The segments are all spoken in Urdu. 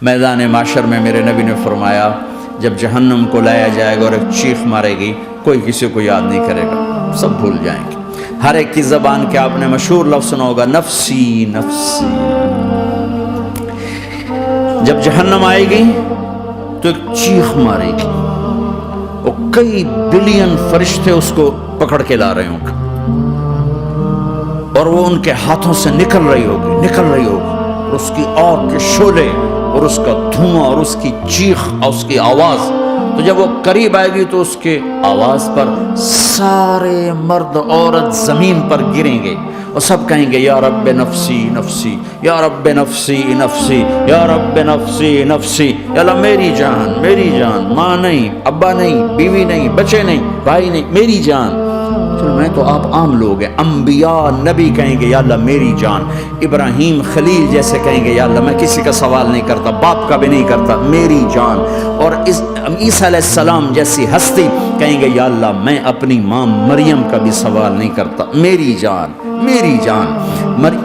میدان معاشر میں میرے نبی نے فرمایا جب جہنم کو لایا جائے گا اور ایک چیخ مارے گی، کوئی کسی کو یاد نہیں کرے گا، سب بھول جائیں گے۔ ہر ایک کی زبان کے آپ نے مشہور لفظ سنا ہوگا، نفسی نفسی۔ جب جہنم آئے گی تو ایک چیخ مارے گی، اور کئی بلین فرشتے اس کو پکڑ کے لا رہے ہوں گے، اور وہ ان کے ہاتھوں سے نکل رہی ہوگی، اور اس کی آگ کے شعلے اور اس کا دھواں اور اس کی چیخ اور اس کی آواز، تو جب وہ قریب آئے گی تو اس کے آواز پر سارے مرد عورت زمین پر گریں گے اور سب کہیں گے یا رب نفسی نفسی، یا رب نفسی نفسی، یا رب نفسی نفسی، یا اللہ میری جان میری جان، ماں نہیں، ابا نہیں، بیوی نہیں، بچے نہیں، بھائی نہیں، میری جان۔ چلو میں تو آپ عام لوگ ہیں، انبیاء نبی کہیں گے یا اللہ میری جان، ابراہیم خلیل جیسے کہیں گے یا اللہ میں کسی کا سوال نہیں کرتا، باپ کا بھی نہیں کرتا، میری جان، اور عیسیٰ علیہ السلام جیسی ہستی کہیں گے یا اللہ میں اپنی ماں مریم کا بھی سوال نہیں کرتا، میری جان میری جان۔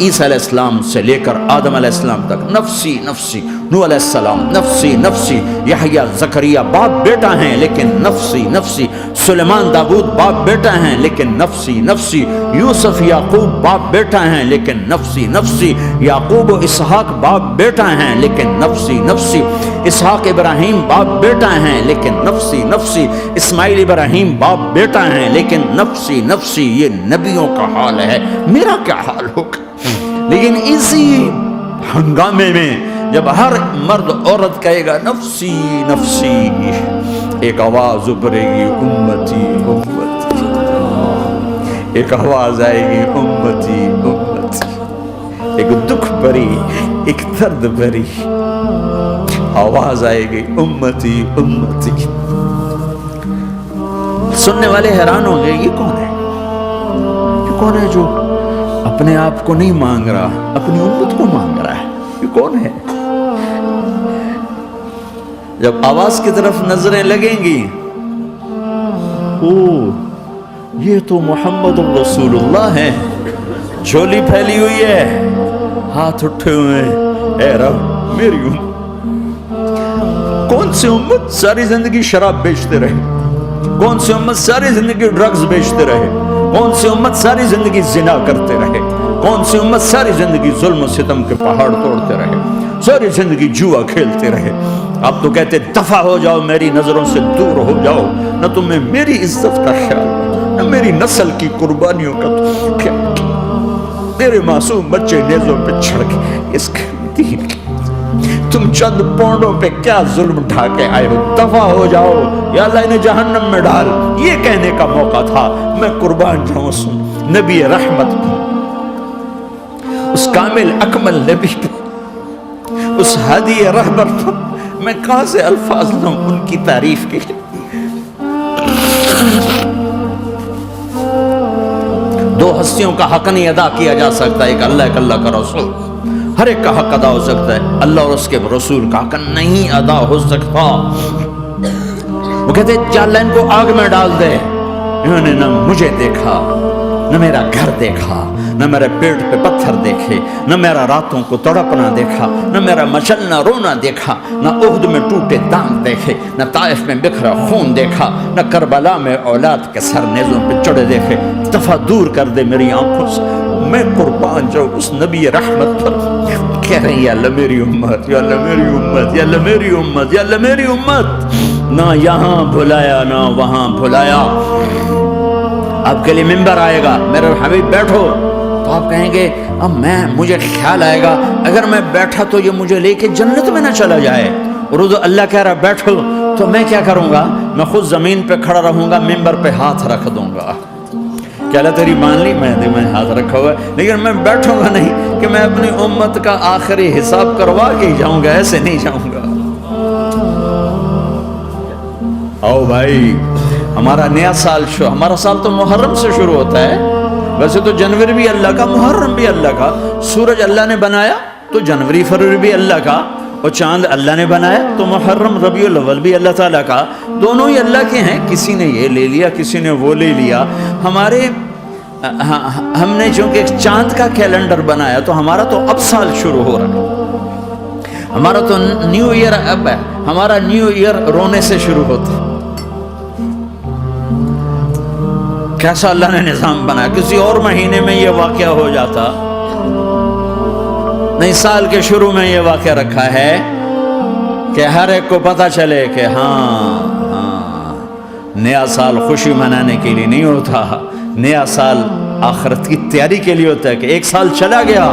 عیسیٰ علیہ السلام سے لے کر آدم علیہ السلام تک نفسی نفسی، نوح علیہ السلام نفسی نفسی، یحییٰ زکریا باپ بیٹا ہیں لیکن نفسی نفسی، سلیمان داؤد باپ بیٹا ہیں لیکن نفسی نفسی، یوسف یعقوب باپ بیٹا ہیں لیکن نفسی نفسی، یعقوب و اسحاق باپ بیٹا ہیں لیکن نفسی نفسی، اسحاق ابراہیم باپ بیٹا ہیں لیکن نفسی نفسی، اسماعیل ابراہیم باپ بیٹا ہیں لیکن نفسی نفسی۔ یہ نبیوں کا حال ہے، میرا کیا حال ہوگا؟ لیکن اسی ہنگامے میں جب ہر مرد عورت کہے گا نفسی نفسی، ایک آواز ابھرے گی امتی امتی، ایک آواز آئے گی امتی امتی، ایک دکھ بھری ایک درد بھری آواز آئے گی امتی امتی۔ سننے والے حیران ہوں گے یہ کون ہے، یہ کون ہے جو اپنے آپ کو نہیں مانگ رہا، اپنی امت کو مانگ رہا ہے، یہ کون ہے؟ جب آواز کی طرف نظریں لگیں گی، یہ تو محمد رسول اللہ ہے، جھولی پھیلی ہوئی ہے، ہاتھ اٹھے ہوئے ہیں، اے رب میری امت۔ کون سی امت ساری زندگی شراب بیچتے رہے، کون سی امت ساری زندگی ڈرگز بیچتے رہے، کون سی امت ساری زندگی زنا کرتے رہے، کون سی امت ساری زندگی ظلم و ستم کے پہاڑ توڑتے رہے، ساری زندگی جوا کھیلتے رہے۔ آپ تو کہتے دفع ہو جاؤ، میری نظروں سے دور ہو جاؤ، نہ تمہیں میری عزت کا خیال، نہ میری نسل کی قربانیوں کا خیال، میرے معصوم بچے نیزوں پہ چڑھ کے اس دین کی تم چند پونڈوں پہ کیا ظلم ڈھا کے آئے ہو، دفع ہو جاؤ یا اللہ انہیں جہنم میں ڈال۔ یہ کہنے کا موقع تھا، میں قربان جاؤں اس نبی رحمت کو، اس کامل اکمل نبی پہ، اس ہادی رہبر پر میں کہاں سے الفاظ لوں ان کی تعریف کے لیے۔ دو ہستیوں کا حق نہیں ادا کیا جا سکتا، ایک اللہ ایک اللہ کا رسول، ہر ایک کا حق ادا ہو سکتا ہے، اللہ اور اس کے رسول کا حق نہیں ادا ہو سکتا۔ وہ کہتے جا اللہ ان کو آگ میں ڈال دے، انہوں نے نہ مجھے دیکھا، نہ میرا گھر دیکھا، نہ میرے پیٹ پہ پتھر دیکھے، نہ میرا راتوں کو تڑپنا دیکھا، نہ میرا مچلنا رونا دیکھا، نہ احد میں ٹوٹے دانت دیکھے، نہ طائف میں بکھرا خون دیکھا، نہ کربلا میں اولاد کے سر نیزوں پہ چڑھے دیکھے۔ دفعہ دور کر دے میری آنکھوں سے، میں قربان جاؤں اس نبی رحمت پر۔ کہہ رہے ہیں یا اللہ میری امت، یا اللہ میری امت، یا اللہ میری امت، یا اللہ میری امت، نہ یہاں بھلایا نہ وہاں بھلایا۔ آپ کے لیے ممبر آئے گا، میرے حبیب بیٹھو، تو آپ کہیں گے اب مجھے خیال آئے گا اگر میں بیٹھا تو یہ مجھے لے کے جنت میں نہ چلا جائے، اور اللہ کہہ رہا بیٹھو، تو میں کیا کروں گا؟ میں خود زمین پہ کھڑا رہوں گا، ممبر پہ ہاتھ رکھ دوں گا کہ اللہ تیری مان لی، میں ہاتھ رکھا ہوا ہے، لیکن میں بیٹھوں گا نہیں کہ میں اپنی امت کا آخری حساب کروا کے ہی جاؤں گا، ایسے نہیں جاؤں گا۔ آؤ بھائی، ہمارا نیا سال ہمارا سال تو محرم سے شروع ہوتا ہے، ویسے تو جنوری بھی اللہ کا، محرم بھی اللہ کا، سورج اللہ نے بنایا تو جنوری فروری بھی اللہ کا، اور چاند اللہ نے بنایا تو محرم ربیع الاول بھی اللہ تعالیٰ کا، دونوں ہی اللہ کے ہیں، کسی نے یہ لے لیا کسی نے وہ لے لیا۔ ہم نے چونکہ چاند کا کیلنڈر بنایا تو ہمارا تو اب سال شروع ہو رہا ہے، ہمارا تو نیو ایئر اب ہے، ہمارا نیو ایئر رونے سے شروع ہوتا. کیسا اللہ نے نظام بنایا. کسی اور مہینے میں یہ واقعہ ہو جاتا. نئی سال کے شروع میں یہ واقعہ رکھا ہے کہ ہر ایک کو پتہ چلے کہ ہاں نیا سال خوشی منانے کے لیے نہیں ہوتا، نیا سال آخرت کی تیاری کے لیے ہوتا ہے. کہ ایک سال چلا گیا،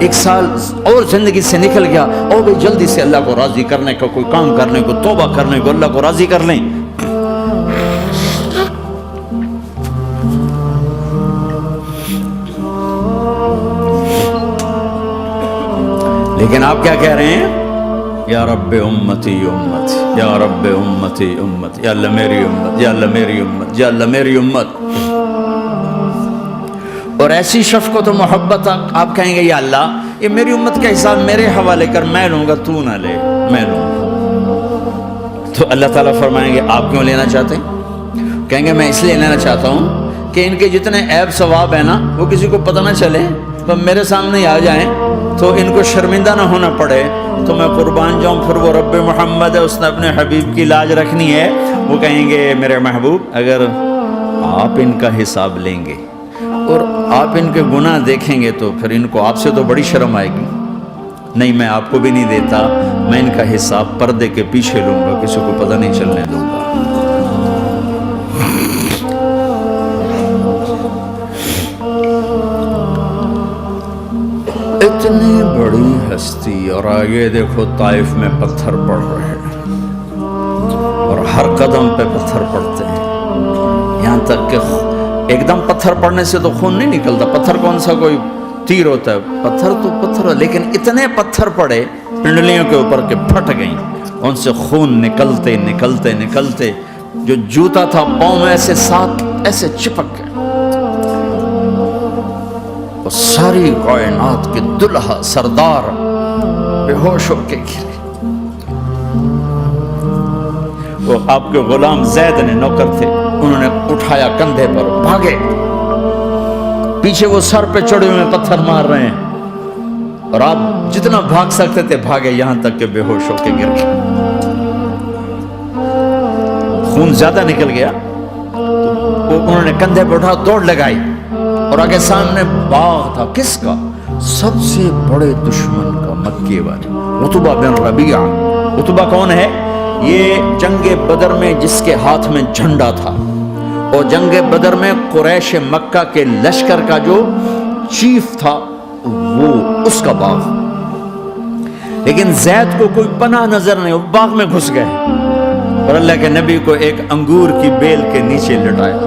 ایک سال اور زندگی سے نکل گیا، اور بھی جلدی سے اللہ کو راضی کرنے کا کوئی کام کرنے کو، توبہ کرنے کو، اللہ کو راضی کر لیں. لیکن آپ کیا کہہ رہے ہیں؟ یا رب امتی امتی، یا رب امتی امتی، یا اللہ میری امت، یا اللہ میری امت، یا اللہ میری امت. اور ایسی شفقت و محبت آپ کہیں گے یا اللہ یہ میری امت کا حساب میرے حوالے کر، میں لوں گا، تو نہ لے، میں لوں گا. تو اللہ تعالیٰ فرمائیں گے آپ کیوں لینا چاہتے ہیں؟ کہیں گے میں اس لیے لینا چاہتا ہوں کہ ان کے جتنے عیب ثواب ہیں نا وہ کسی کو پتہ نہ چلے، تو میرے سامنے آ جائیں تو ان کو شرمندہ نہ ہونا پڑے، تو میں قربان جاؤں. پھر وہ رب محمد ہے، اس نے اپنے حبیب کی لاج رکھنی ہے. وہ کہیں گے میرے محبوب اگر آپ ان کا حساب لیں گے اور آپ ان کے گناہ دیکھیں گے تو پھر ان کو آپ سے تو بڑی شرم آئے گی. نہیں میں آپ کو بھی نہیں دیتا، میں ان کا حساب پردے کے پیچھے لوں گا، کسی کو پتہ نہیں چلنے دوں گا. اتنی بڑی ہستی، اور آگے دیکھو طائف میں پتھر پڑ رہے ہیں اور ہر قدم پہ پتھر پڑتے ہیں، یہاں تک کہ ایک دم پتھر پڑنے سے تو خون نہیں نکلتا. پتھر کون سا کوئی تیر ہوتا ہے؟ پتھر تو پتھر، لیکن اتنے پتھر پڑے پنڈلیوں کے اوپر کہ پھٹ گئیں، ان سے خون نکلتے نکلتے نکلتے جو جوتا تھا پاؤں میں ایسے ساتھ ایسے چپک گئے. ساری کائنات کے دلہا سردار بے ہوش ہو کے گرے. وہ آپ کے غلام زید نے نوکر تھے، انہوں نے اٹھایا کندھے پر، بھاگے. پیچھے وہ سر پہ چڑھے ہوئے پتھر مار رہے ہیں اور آپ جتنا بھاگ سکتے تھے بھاگے، یہاں تک کہ بے ہوش ہو کے گر گئے. خون زیادہ نکل گیا تو انہوں نے کندھے پہ اٹھا دوڑ لگائی اور آگے سامنے باغ تھا. کس کا؟ سب سے بڑے دشمن کا، مکے والے عتبہ بن ربیعہ. عتبہ کون ہے؟ یہ جنگ بدر میں جس کے ہاتھ میں جھنڈا تھا، اور جنگ بدر میں قریش مکہ کے لشکر کا جو چیف تھا وہ اس کا باغ. لیکن زید کو کوئی پناہ نظر نہیں، وہ باغ میں گھس گئے اور اللہ کے نبی کو ایک انگور کی بیل کے نیچے لٹایا.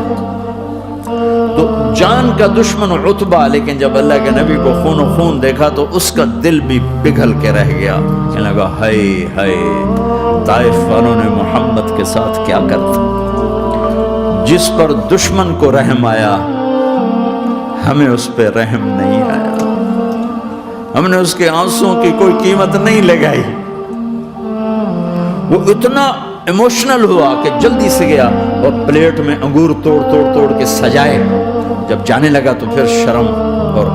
تو جان کا دشمن عتبہ، لیکن جب اللہ کے نبی کو خون و خون دیکھا تو اس کا دل بھی پگھل کے رہ گیا. کہنے لگا ہائے ہائے، طائف والوں نے محمد کے ساتھ کیا کرتا. جس پر دشمن کو رحم آیا ہمیں اس پہ رحم نہیں آیا، ہم نے اس کے آنسوؤں کی کوئی قیمت نہیں لگائی. وہ اتنا ایموشنل ہوا کہ جلدی سے گیا اور پلیٹ میں انگور توڑ توڑ توڑ کے سجائے. جب جانے لگا تو پھر شرم اور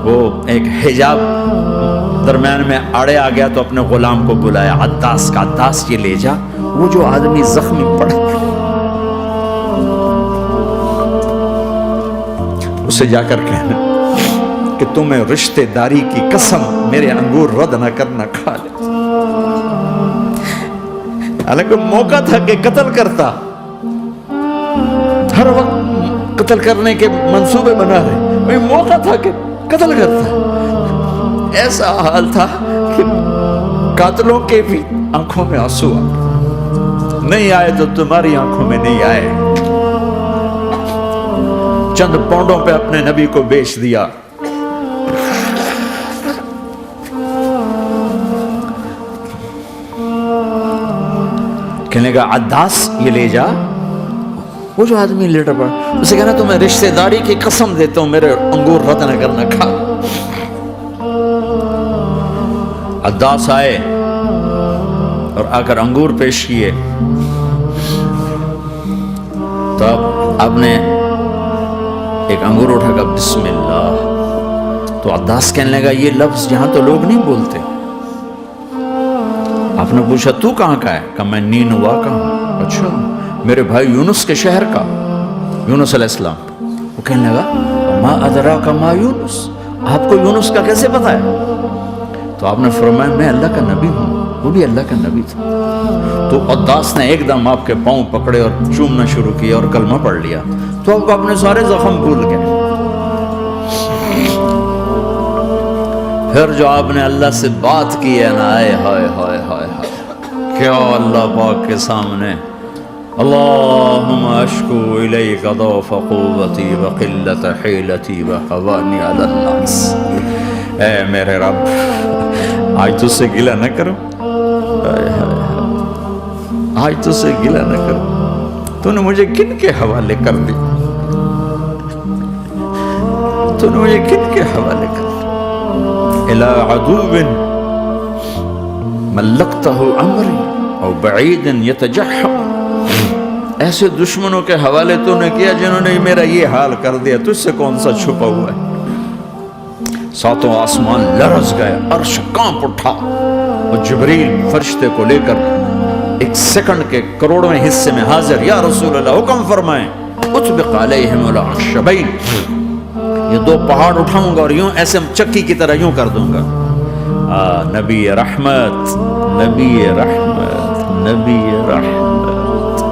وہ ایک حجاب درمیان میں آڑے آ گیا تو اپنے غلام کو بلایا، عداس کا، عداس یہ لے جا وہ جو آدمی زخمی پڑ، اسے جا کر کہنا کہ تمہیں رشتہ داری کی قسم میرے انگور رد نہ کرنا، کھا لے. حالانکہ موقع تھا کہ قتل کرتا، ہر وقت قتل کرنے کے منصوبے بنا رہے، موقع تھا کہ قتل کرتا. ایسا حال تھا کہ قاتلوں کے بھی آنکھوں میں آنسو نہیں آئے تو تمہاری آنکھوں میں نہیں آئے. چند پونڈوں پہ اپنے نبی کو بیچ دیا. کہنے کا عداس یہ لے جا، وہ جو آدمی لیٹر پڑا اسے کہنا تمہیں رشتہ داری کی قسم دیتا ہوں میرے انگور رد نہ کرنا، کھا. عداس آئے اور آ کر انگور پیش کیے تو آپ نے ایک انگور اٹھا کر بسم اللہ. تو عداس کہنے لگا یہ لفظ یہاں تو لوگ نہیں بولتے، آپ نے پوچھا تو کہاں کا ہے؟ کہا میں نینوا کا ہوں۔ اچھا، میرے بھائی یونس کے شہر کا، یونس علیہ السلام۔ وہ کہنے لگا ما ادراک ما یونس، آپ کو یونس کا کیسے پتا ہے؟ تو آپ نے فرمایا میں اللہ کا نبی ہوں، وہ بھی اللہ کا نبی تھا۔ تو عداس نے ایک دم آپ کے پاؤں پکڑے اور چومنا شروع کیا اور کلمہ پڑھ لیا، تو آپ اپنے سارے زخم بھول گئے۔ پھر جو آپ نے اللہ سے بات کی ہے نا، آئے ہائے ہائے ہائے ہائے، کیا اللہ پاک کے سامنے اللہم اشکو الیک ضعف قوتی وقلت حیلتی وحوانی علی الناس، اے میرے رب آج تجھ سے گلہ نہ کروں، آج تجھ سے گلہ نہ کروں، تو نے مجھے کن کے حوالے کر دی، تو نے مجھے کن کے حوالے کر دی؟ الى عدو ملکتہ امری او بعید یتجحم، ایسے دشمنوں کے حوالے تو نے کیا جنہوں نے میرا یہ حال کر دیا، تجھ سے کون سا چھپا ہوا ہے؟ ساتوں آسمان لرز گئے، عرش کانپ اٹھا، اور جبریل فرشتے کو لے کر ایک سیکنڈ کے کروڑویں حصے میں حاضر، یا رسول اللہ حکم فرمائیں اطبق علیہم العشبین، یہ دو پہاڑ اٹھاؤں گا اور یوں ایسے چکی کی طرح یوں کر دوں گا۔ نبی رحمت، نبی رحمت، نبی رحمت،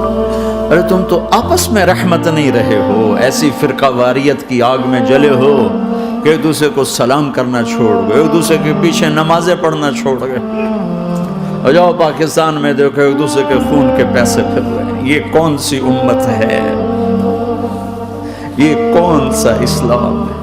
ارے تم تو آپس میں رحمت نہیں رہے ہو، ایسی فرقہ واریت کی آگ میں جلے ہو کہ ایک دوسرے کو سلام کرنا چھوڑ گئے، ایک دوسرے کے پیچھے نمازیں پڑھنا چھوڑ گئے۔ اور جاؤ پاکستان میں دیکھو ایک دوسرے کے خون کے پیسے پھر رہے ہیں۔ یہ کون سی امت ہے؟ یہ کون سا اسلام ہے؟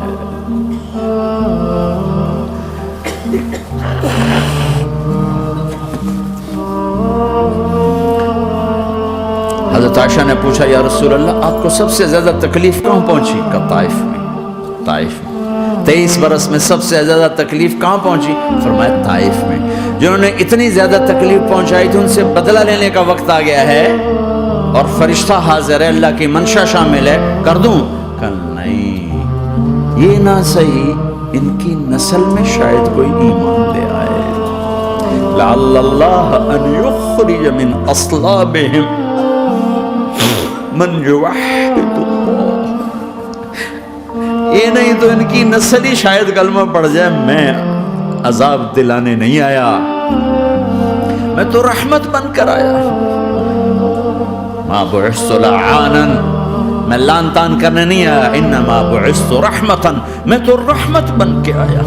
حضرت عائشہ نے پوچھا یا رسول اللہ آپ کو سب سے زیادہ تکلیف کہاں پہنچی؟ کہا طائف میں، طائف میں۔ 23 برس میں سب سے زیادہ تکلیف کہاں پہنچی؟ فرمایا طائف میں۔ جنہوں نے اتنی زیادہ تکلیف پہنچائی تھی ان سے بدلہ لینے کا وقت آ گیا ہے، اور فرشتہ حاضر ہے، اللہ کی منشا شامل ہے، کر دوں؟ کہ نہیں، یہ نہ صحیح، ان کی نسل میں شاید کوئی ایمان لے آئے، لعل اللہ ان یخرج من اصلابہم من یوحد اللہ، یہ نہیں تو ان کی نسل ہی شاید کلمہ پڑھ جائے۔ میں عذاب دلانے نہیں آیا، میں تو رحمت بن کر آیا۔ ما بعثت لعانا، میں لان تان کرنے نہیں آیا، انما بعثت رحمتا، میں تو رحمت بن کے آیا۔